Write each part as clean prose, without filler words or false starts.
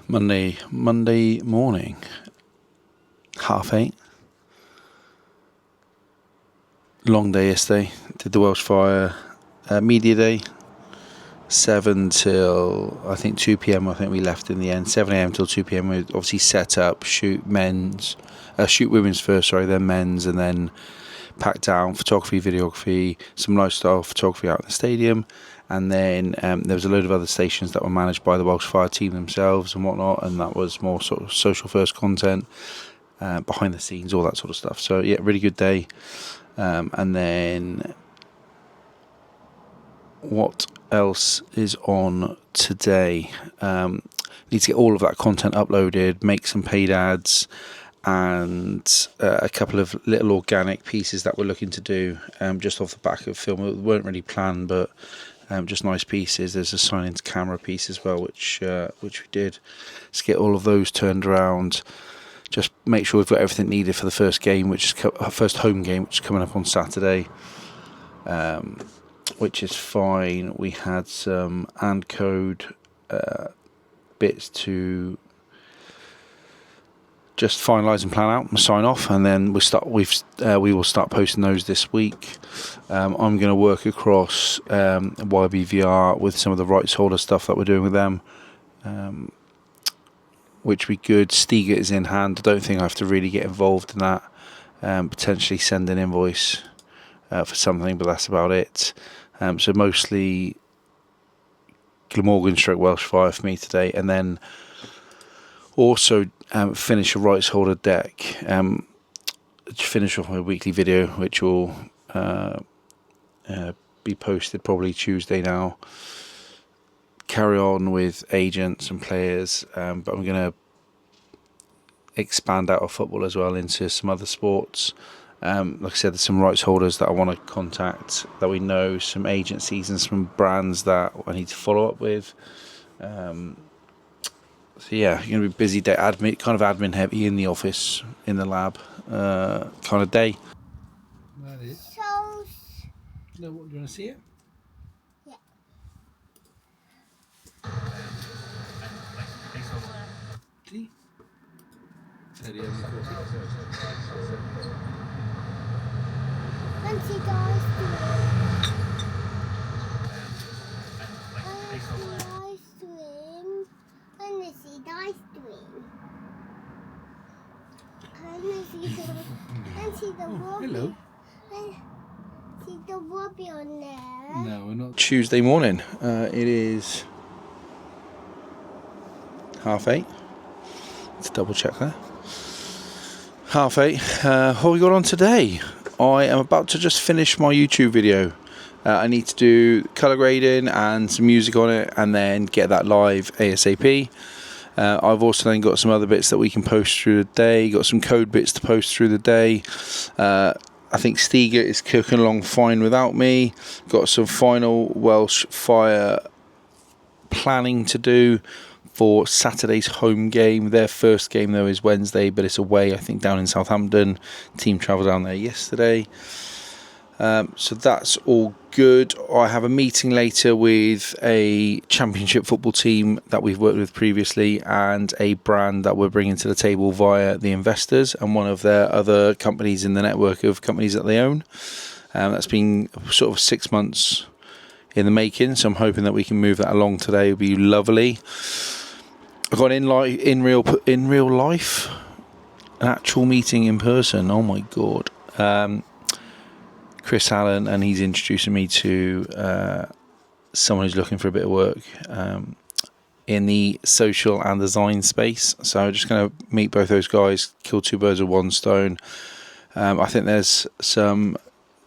Monday morning, 8:30. Long day yesterday. Did the Welsh Fire media day. 7 till I think 2 p.m. I think we left in the end. 7 a.m. till 2 p.m. We obviously set up, shoot women's first, then men's, and then pack down photography, videography, some lifestyle photography out in the stadium. And then there was a load of other stations that were managed by the Welsh Fire team themselves and whatnot, and that was more sort of social first content, behind the scenes, all that sort of stuff. So yeah, really good day. And then what else is on today? Need to get all of that content uploaded, make some paid ads, and a couple of little organic pieces that we're looking to do, just off the back of film. It weren't really planned, but just nice pieces. There's a sign into camera piece as well, which we did. Let's get all of those turned around. Just make sure we've got everything needed for the first game, first home game, which is coming up on Saturday, which is fine. We had some and code bits to just finalise and plan out and sign off, and then we will start posting those this week. I'm going to work across YBVR with some of the rights holder stuff that we're doing with them, which would be good. Stiga is in hand. I don't think I have to really get involved in that. Potentially send an invoice for something, but that's about it. So mostly Glamorgan / Welsh Fire for me today, and then also finish a rights holder deck. Finish off my weekly video, which will be posted probably Tuesday now. Carry on with agents and players, but I'm going to expand out of football as well into some other sports. Like I said, there's some rights holders that I want to contact that we know, some agencies and some brands that I need to follow up with. So yeah, going to be a busy day, admin heavy in the office, in the lab, kind of day. That is. So, No, what, do you want to see it? yeah. See? There he is, of course. Fancy guys doing. Ice cream. And see ice cream. And see the Wobby. Hello. And see the Wobby on there. No, we're not. Tuesday morning. It is 8:30. Let's double check that. 8:30. What we got on today? I am about to just finish my YouTube video. I need to do colour grading and some music on it, and then get that live ASAP. I've also then got some other bits that we can post through the day. Got some code bits to post through the day. I think Stiga is cooking along fine without me. Got some final Welsh Fire planning to do for Saturday's home game. Their first game though is Wednesday, but it's away, I think, down in Southampton. Team travelled down there yesterday. So that's all good. I have a meeting later with a championship football team that we've worked with previously, and a brand that we're bringing to the table via the investors and one of their other companies in the network of companies that they own. That's been sort of 6 months in the making, so I'm hoping that we can move that along today. It would be lovely. I've got in real life, an actual meeting in person. Oh my god. Chris Allen, and he's introducing me to someone who's looking for a bit of work in the social and design space. So I'm just going to meet both those guys, kill two birds with one stone. I think there's some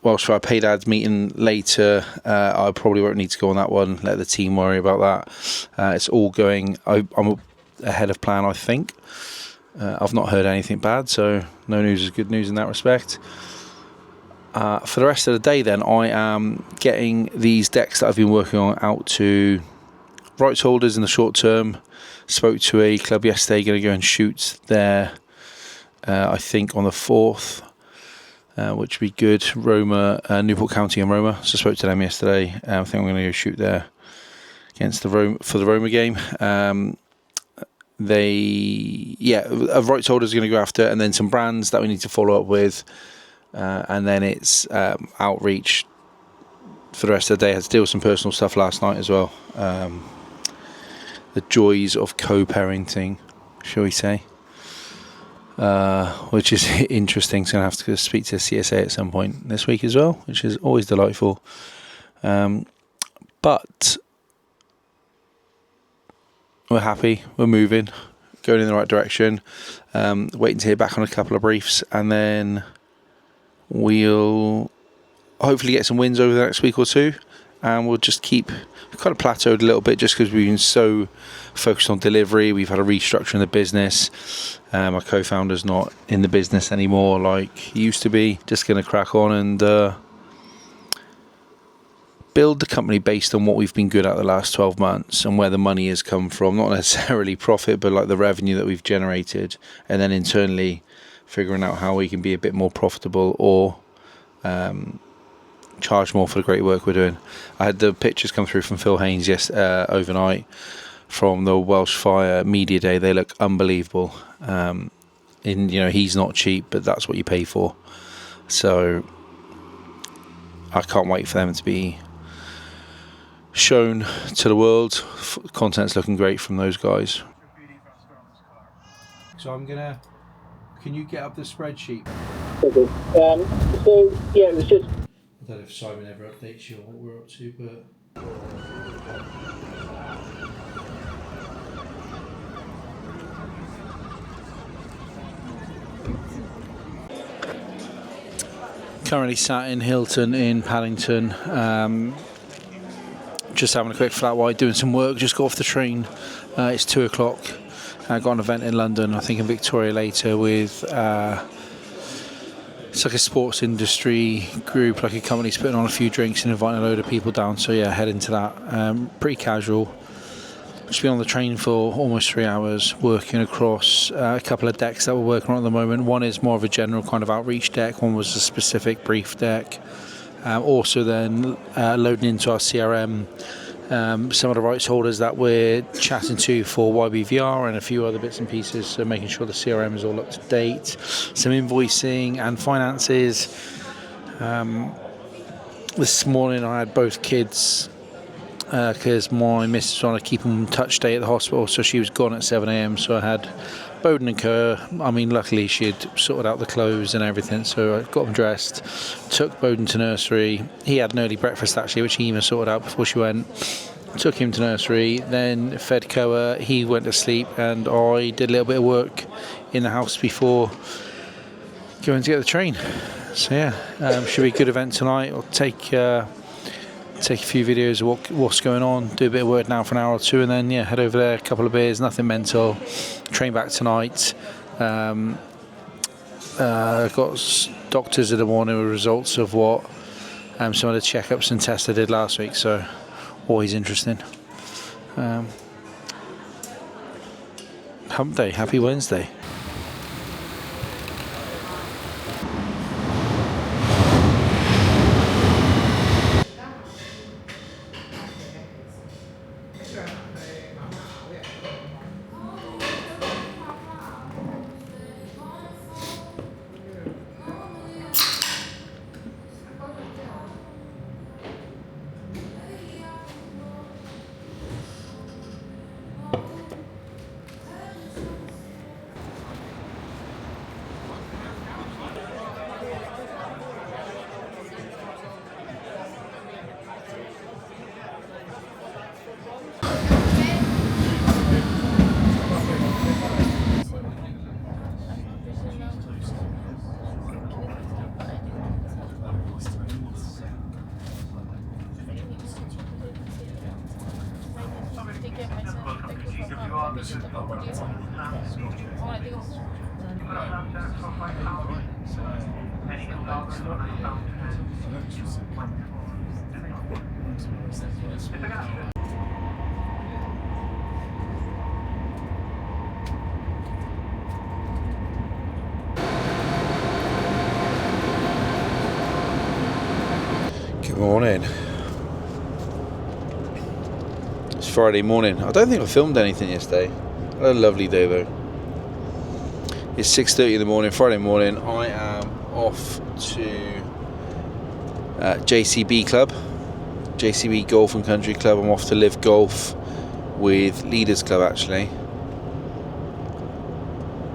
Welsh Fire paid ads meeting later. I probably won't need to go on that one. Let the team worry about that. It's all going. I'm ahead of plan, I think. I've not heard anything bad, so no news is good news in that respect. For the rest of the day then, I am getting these decks that I've been working on out to rights holders in the short term. Spoke to a club yesterday, going to go and shoot there, I think on the 4th, which would be good. Roma, Newport County and Roma. So I spoke to them yesterday. I think I'm going to go shoot there against for the Roma game. a rights holder is going to go after, and then some brands that we need to follow up with, and then it's outreach for the rest of the day. I had to deal with some personal stuff last night as well. The joys of co-parenting, shall we say, which is interesting. So I'm going to have to speak to CSA at some point this week as well, which is always delightful. But we're happy, we're moving, going in the right direction, waiting to hear back on a couple of briefs, and then we'll hopefully get some wins over the next week or two, and we'll just keep kind of plateaued a little bit just because we've been so focused on delivery. We've had a restructure in the business. My co-founder's not in the business anymore like he used to be. Just going to crack on and build the company based on what we've been good at the last 12 months and where the money has come from, not necessarily profit, but like the revenue that we've generated, and then internally figuring out how we can be a bit more profitable or charge more for the great work we're doing. I had the pictures come through from Phil Haynes overnight from the Welsh Fire media day. They look unbelievable. He's not cheap, but that's what you pay for. So I can't wait for them to be shown to the world. Content's looking great from those guys. So can you get up the spreadsheet? Okay. It was just. I don't know if Simon ever updates you on what we're up to, but currently sat in Hilton in Paddington, just having a quick flat white, doing some work. Just got off the train. It's 2 o'clock. I got an event in London, I think in Victoria later, with it's like a sports industry group, like a company's putting on a few drinks and inviting a load of people down. So yeah, head into that. Pretty casual. Just been on the train for almost 3 hours, working across a couple of decks that we're working on at the moment. One is more of a general kind of outreach deck. One was a specific brief deck. Also then loading into our CRM some of the rights holders that we're chatting to for YBVR and a few other bits and pieces, so making sure the CRM is all up to date, some invoicing and finances. This morning I had both kids because my missus was on a keep them touch day at the hospital, so she was gone at 7 a.m, so I had Bowden and Kerr. I mean, luckily she had sorted out the clothes and everything, so I got them dressed, took Bowden to nursery. He had an early breakfast actually, which he even sorted out before she went. Took him to nursery, then fed Koa, he went to sleep, and I did a little bit of work in the house before going to get the train. So yeah, should be a good event tonight. I'll take a few videos of what's going on, do a bit of work now for an hour or two, and then yeah, head over there, a couple of beers, nothing mental, train back tonight. I've got doctors in the morning with results of what some of the checkups and tests I did last week, so always interesting. Hump day, happy Wednesday. Good morning. It's Friday morning. I don't think I filmed anything yesterday. A lovely day though. It's 6:30 in the morning, Friday morning. I am off to JCB Club, JCB Golf and Country Club. I'm off to LIV Golf with Leaders Club actually.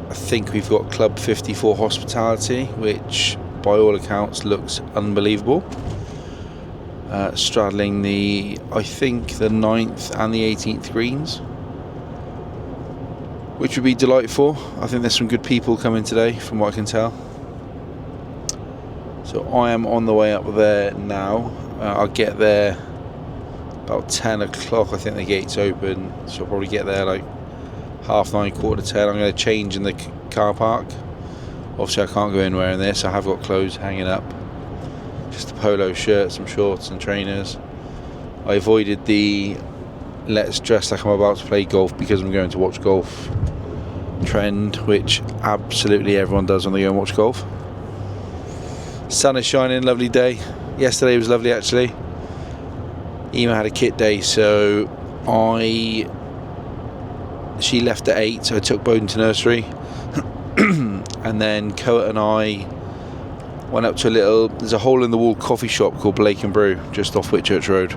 I think we've got Club 54 Hospitality, which by all accounts looks unbelievable. Straddling I think the 9th and the 18th greens, which would be delightful. I think there's some good people coming today from what I can tell. So I am on the way up there now. I'll get there about 10 o'clock. I think the gates open, so I'll probably get there like 9:30, 10:15. I'm going to change in the car park. Obviously I can't go in wearing this. I have got clothes hanging up, just a polo shirt, some shorts and trainers. I avoided the let's dress like I'm about to play golf because I'm going to watch golf trend, which absolutely everyone does when they go and watch golf. Sun is shining, lovely day. Yesterday was lovely actually. Ema had a kit day, so she left at 8, so I took Bowden to nursery. And then Coet and I went up to there's a hole in the wall coffee shop called Blake and Brew just off Whitchurch Road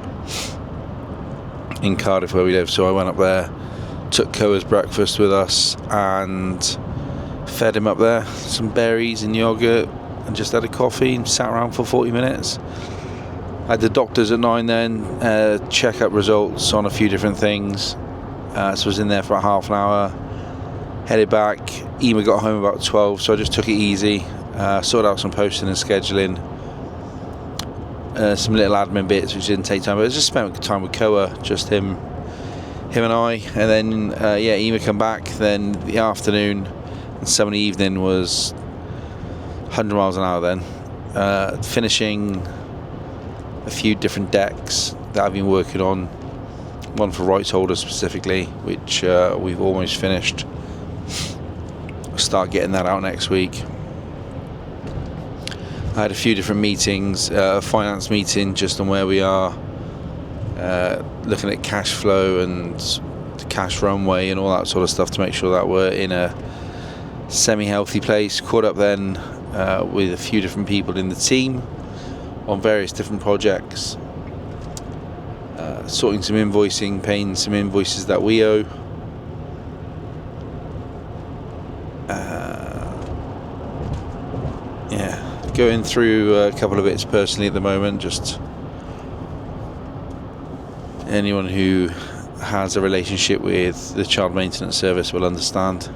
in Cardiff where we live. So I went up there, took Coet's breakfast with us and fed him up there some berries and yogurt, and just had a coffee and sat around for 40 minutes. I had the doctors at 9 then, check up results on a few different things. So I was in there for about half an hour, headed back. Ema got home about 12, so I just took it easy, sorted out some posting and scheduling, some little admin bits which didn't take time, but I just spent time with Koa, just him and I. And then Ema come back, then the afternoon and some of the evening was 100 miles an hour then, finishing a few different decks that I've been working on, one for rights holders specifically, which we've almost finished. I'll start getting that out next week. I had a few different meetings, a finance meeting just on where we are, looking at cash flow and the cash runway and all that sort of stuff to make sure that we're in a semi-healthy place. Caught up then with a few different people in the team on various different projects, sorting some invoicing, paying some invoices that we owe. Going through a couple of bits personally at the moment. Just anyone who has a relationship with the child maintenance service will understand.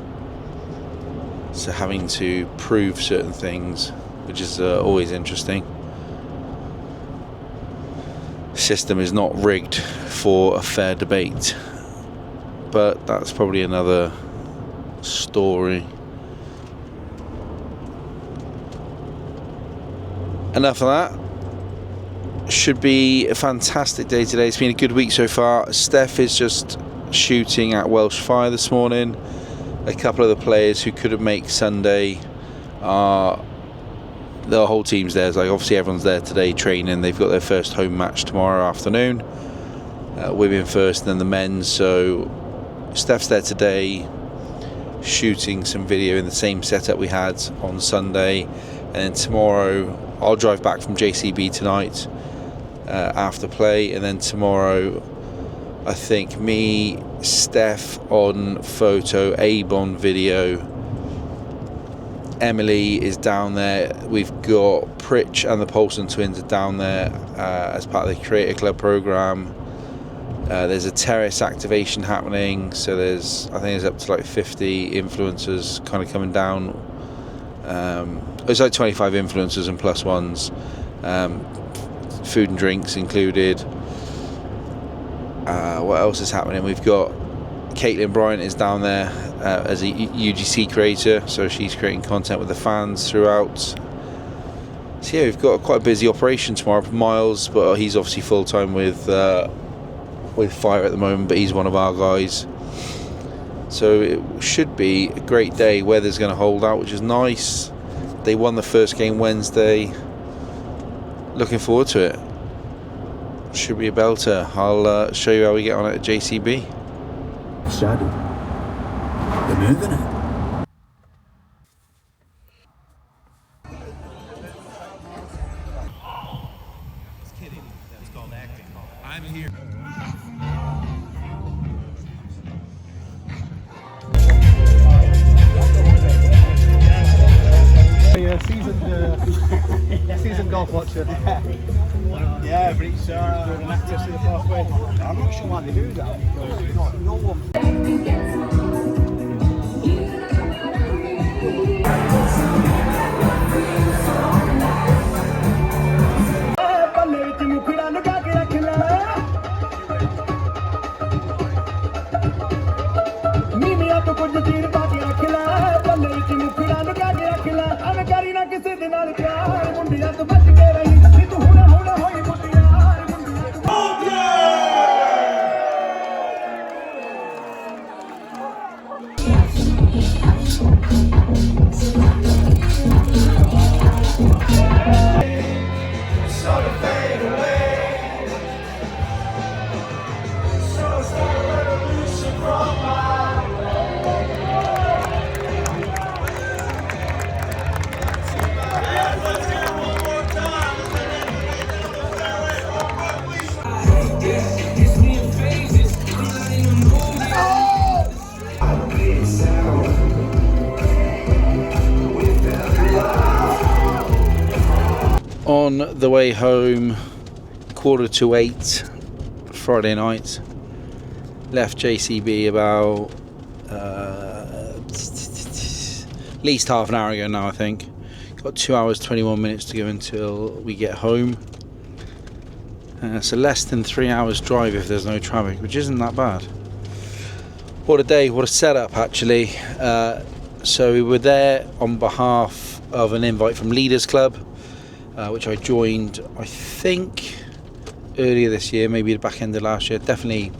So having to prove certain things, which is always interesting. System is not rigged for a fair debate, but that's probably another story. Enough of that. Should be a fantastic day today. It's been a good week so far. Steph is just shooting at Welsh Fire this morning. A couple of the players who couldn't make Sunday are, the whole team's there. Like obviously everyone's there today training. They've got their first home match tomorrow afternoon. Women first, then the men. So Steph's there today shooting some video in the same setup we had on Sunday, and then tomorrow I'll drive back from JCB tonight after play, and then tomorrow I think me, Steph on photo, Abe on video, Emily is down there. We've got Pritch and the Polson twins are down there as part of the Creator Club program. There's a terrace activation happening, so I think there's up to like 50 influencers kind of coming down. It's like 25 influencers and plus ones, food and drinks included. What else is happening? We've got Caitlin Bryant is down there as a UGC creator, so she's creating content with the fans throughout. So yeah, we've got quite a busy operation tomorrow. Miles, but he's obviously full time with Fire at the moment, but he's one of our guys. So it should be a great day. Weather's going to hold out, which is nice. They won the first game Wednesday. Looking forward to it. Should be a belter. I'll show you how we get on at JCB. Shadow. move, isn't it? I'm here. Seasoned golf watcher. Yeah, but it's an access to the pathway. I'm not sure why they do that. No one. On the way home, 7:45 Friday night, left JCB about at least half an hour ago now, I think. Got 2 hours 21 minutes to go until we get home. So less than 3 hours drive if there's no traffic, which isn't that bad. What a day, what a setup actually. So we were there on behalf of an invite from Leaders Club, which I joined, I think, earlier this year, maybe the back end of last year, definitely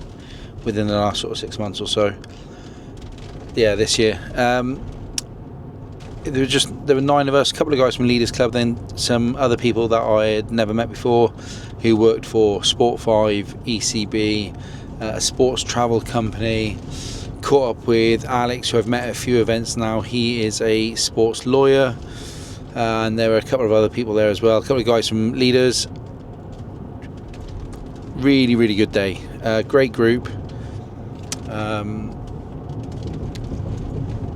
within the last sort of 6 months or so. Yeah, this year. There were 9 of us, a couple of guys from Leaders Club, then some other people that I had never met before who worked for Sport 5, ECB, a sports travel company. Caught up with Alex, who I've met at a few events now. He is a sports lawyer. And there were a couple of other people there as well, a couple of guys from Leaders. Really, really good day. Great group.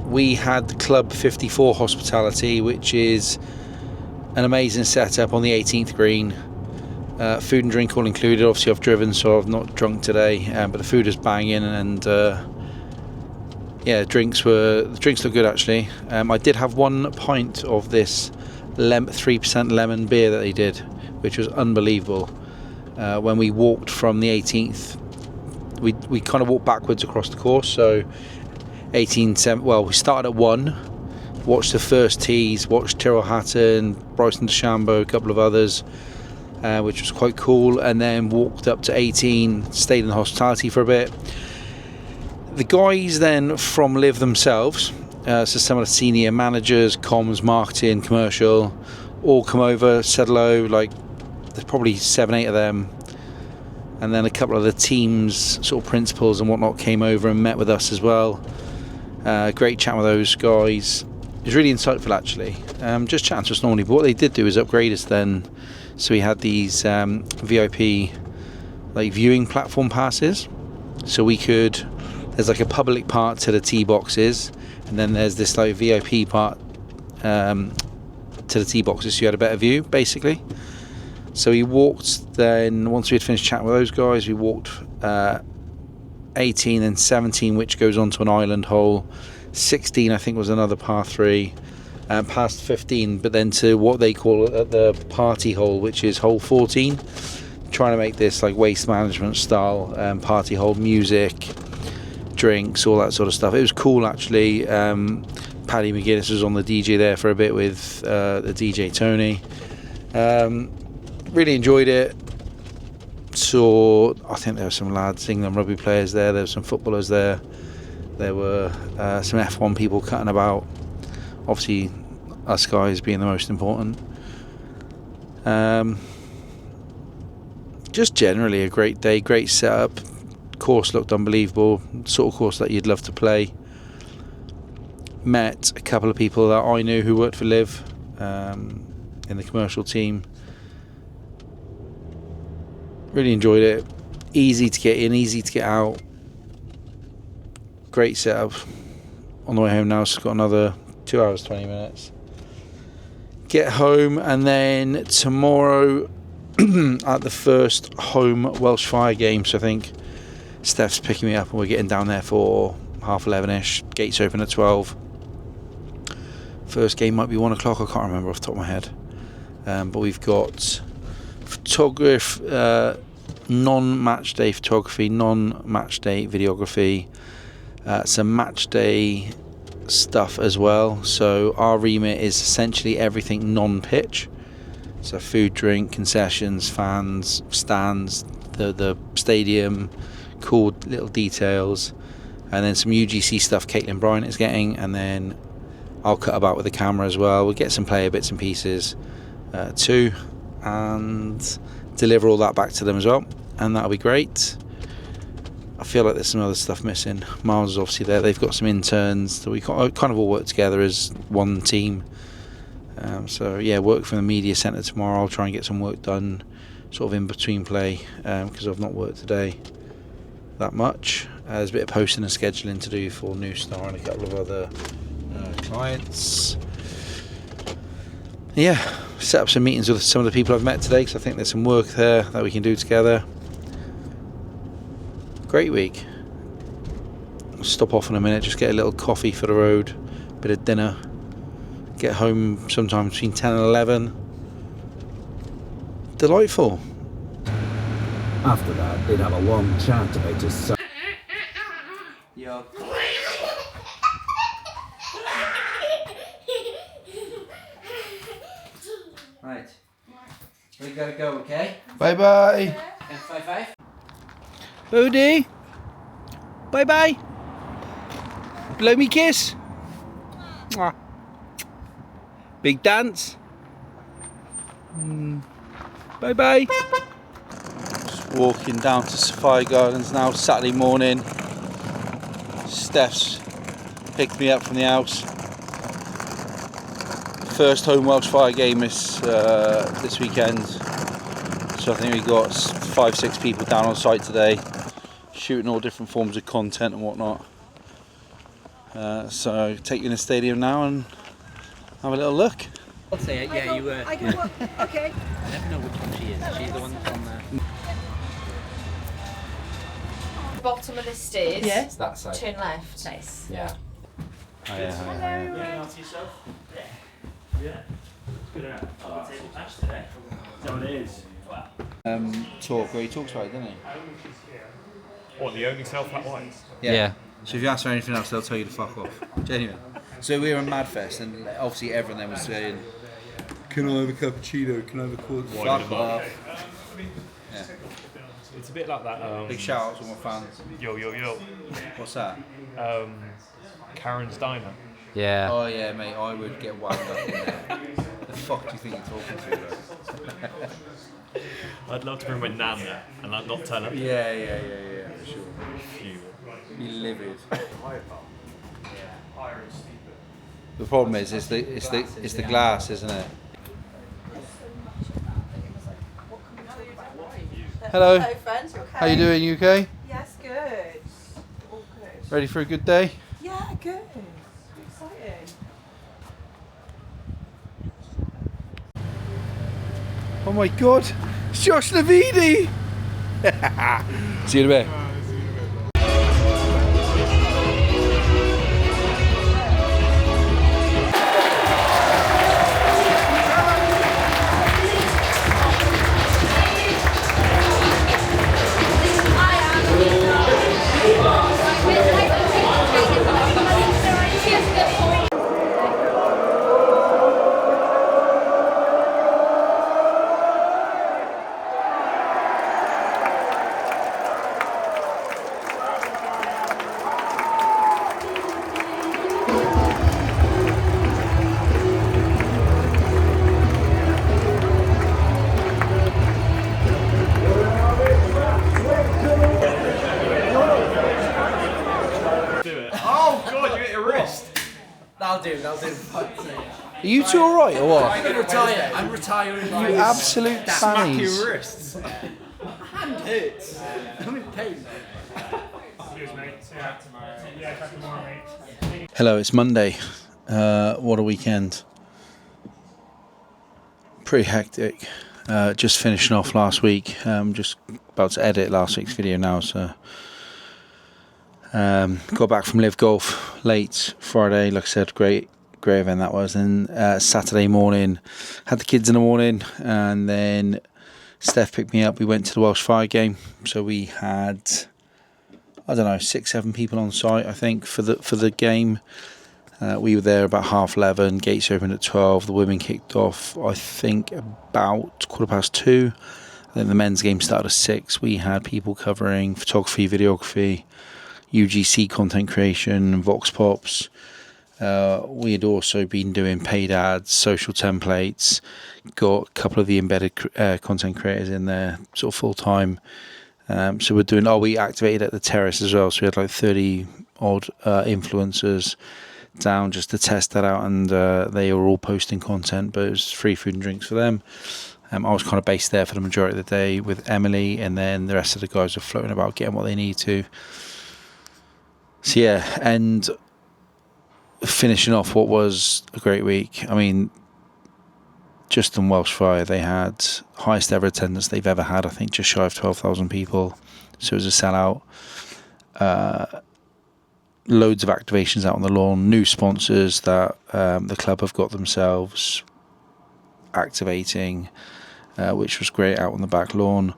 We had Club 54 hospitality, which is an amazing setup on the 18th green. Food and drink all included. Obviously I've driven, so I've not drunk today, but the food is banging, and yeah, the drinks look good actually. I did have 1 pint of this 3% lemon beer that they did, which was unbelievable. When we walked from the 18th, we kind of walked backwards across the course. So 18, well, we started at 1, watched the first tees, watched Tyrrell Hatton, Bryson DeChambeau, a couple of others, which was quite cool, and then walked up to 18, stayed in the hospitality for a bit. The guys then from LIV themselves, so some of the senior managers, comms, marketing, commercial, all come over, said hello. Like, there's probably 7-8 of them, and then a couple of the teams, sort of principals and whatnot, came over and met with us as well. Great chat with those guys. It was really insightful actually. Just chatting to us normally, but what they did do is upgrade us then. So we had these VIP like viewing platform passes, so we could. There's like a public part to the tee boxes, and then there's this like VIP part to the tee boxes, so you had a better view basically. So we walked then, once we had finished chatting with those guys, we walked 18 and 17, which goes onto an island hole. 16 I think was another par 3, past 15, but then to what they call the party hole, which is hole 14, trying to make this like waste management style party hole, music, drinks, all that sort of stuff. It was cool actually. Paddy McGuinness was on the DJ there for a bit with the DJ Tony. Really enjoyed it. So I think there were some lads, England rugby players there were some footballers there, there were some F1 people cutting about, obviously us guys being the most important. Just generally a great day, great setup. Course looked unbelievable, sort of course that you'd love to play. met a couple of people that I knew who worked for LIV in the commercial team. Really enjoyed it. Easy to get in, easy to get out. Great setup. On the way home now, so got another 2 hours 20 minutes. Get home, and then tomorrow at the first home Welsh Fire game. So I think Steph's picking me up and we're getting down there for 11:30ish. Gates open at 12. First game might be 1 o'clock, I can't remember off the top of my head. But we've got non-match day photography, non-match day videography, some match day stuff as well. So our remit is essentially everything non-pitch. So food, drink, concessions, fans, stands, the stadium, cool little details, and then some UGC stuff Caitlin Bryant is getting, and then I'll cut about with the camera as well. We'll get some player bits and pieces too, and deliver all that back to them as well, and that'll be great. I feel like there's some other stuff missing. Miles is obviously there. They've got some interns that we kind of all work together as one team. So yeah, work from the media centre tomorrow. I'll try and get some work done sort of in between play, because I've not worked today that much. There's a bit of posting and scheduling to do for New Star and a couple of other clients. Yeah, set up some meetings with some of the people I've met today, because I think there's some work there that we can do together. Great week. I'll stop off in a minute, just get a little coffee for the road, bit of dinner, get home sometime between 10 and 11. Delightful. After that, they'd have a long chat about his son. Yo. Right. We gotta go, okay? Bye bye. F55. Bodie. Bye bye. Blow me kiss. Mwah. Big dance. Bye bye. Just walking down to Sapphire Gardens now, Saturday morning. Steph's picked me up from the house. First home Welsh Fire game this weekend. So I think we got 5-6 people down on site today, shooting all different forms of content and whatnot. So take you in the stadium now and have a little look. I'll say it, yeah, you were. I can walk. Okay. I never know which one she is. She's the one that's on there. Bottom of the stairs. It's that side. Turn left. Nice. Yeah. Talk where he talks about it, doesn't he? What, the only self-flat white? Yeah. So if you ask for anything else, they'll tell you to fuck off. Genuine. So we were in Madfest, and obviously everyone then was saying, "Can I have a cappuccino? Can I have a quarter?" Fuck off. Yeah. It's a bit like that. Big shout out to all my fans. Yo, yo, yo. What's that? Karen's Diner. Yeah. Oh yeah, mate. I would get wound up in there. The fuck do you think you're talking to, though? I'd love to bring my nan there and like not turn up. Yeah, for sure. Phew. Be livid. The problem is, it's the glass, isn't it? Hello. Hello, friends. Okay. How you doing? You okay? Yes, good. All good. Ready for a good day? Yeah, good. Exciting. Oh my God! It's Josh Navidi! See you in a bit. I'll do. Are you two alright or what? I'm retire. I'm retiring. You absolute fannies. wrists. My hand hurts. I'm in pain. Hello, it's Monday. What a weekend. Pretty hectic. Just finishing off last week. Just about to edit last week's video now, so got back from LIV Golf late Friday. Like I said, great event that was. And Saturday morning, had the kids in the morning, and then Steph picked me up. We went to the Welsh Fire game, so we had, I don't know, 6-7 people on site, I think, for the game. We were there about 11:30. Gates opened at 12. The women kicked off, I think, about 2:15. I think the men's game started at 6. We had people covering photography, videography, UGC content creation, Vox Pops. We had also been doing paid ads, social templates. Got a couple of the embedded content creators in there, sort of full time. So we're doing. We activated at the terrace as well. So we had like 30 odd influencers down just to test that out, and they were all posting content, but it was free food and drinks for them. I was kind of based there for the majority of the day with Emily, and then the rest of the guys were floating about getting what they need to. So yeah, and finishing off what was a great week. I mean, just on Welsh Fire, they had highest ever attendance they've ever had, I think just shy of 12,000 people, so it was a sellout. Loads of activations out on the lawn, new sponsors that the club have got themselves activating, which was great out on the back lawn.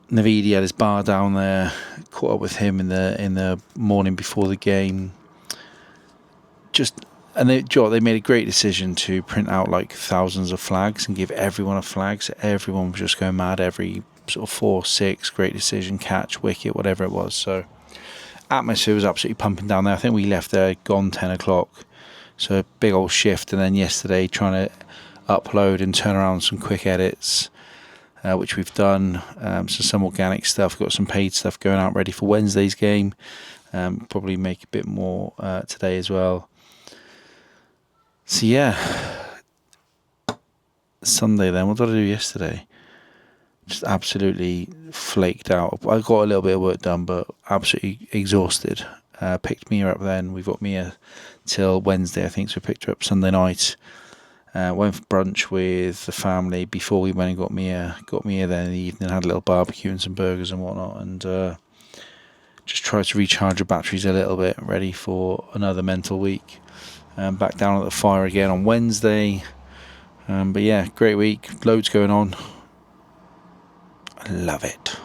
Navidi had his bar down there, caught up with him in the morning before the game. They made a great decision to print out like thousands of flags and give everyone a flag, so everyone was just going mad every sort of 4, 6, great decision, catch, wicket, whatever it was. So atmosphere was absolutely pumping down there. I think we left there gone 10 o'clock, so a big old shift. And then yesterday trying to upload and turn around some quick edits, which we've done. So some organic stuff, got some paid stuff going out ready for Wednesday's game. Probably make a bit more today as well. So yeah, Sunday then, what did I do yesterday? Just absolutely flaked out. I got a little bit of work done, but absolutely exhausted. Picked Mia up then. We've got Mia till Wednesday, I think, so we picked her up Sunday night. Went for brunch with the family before we went and got Mia. Got Mia then in the evening, had a little barbecue and some burgers and whatnot, and just tried to recharge her batteries a little bit, ready for another mental week. Back down at the fire again on Wednesday. But yeah, great week. Loads going on. I love it.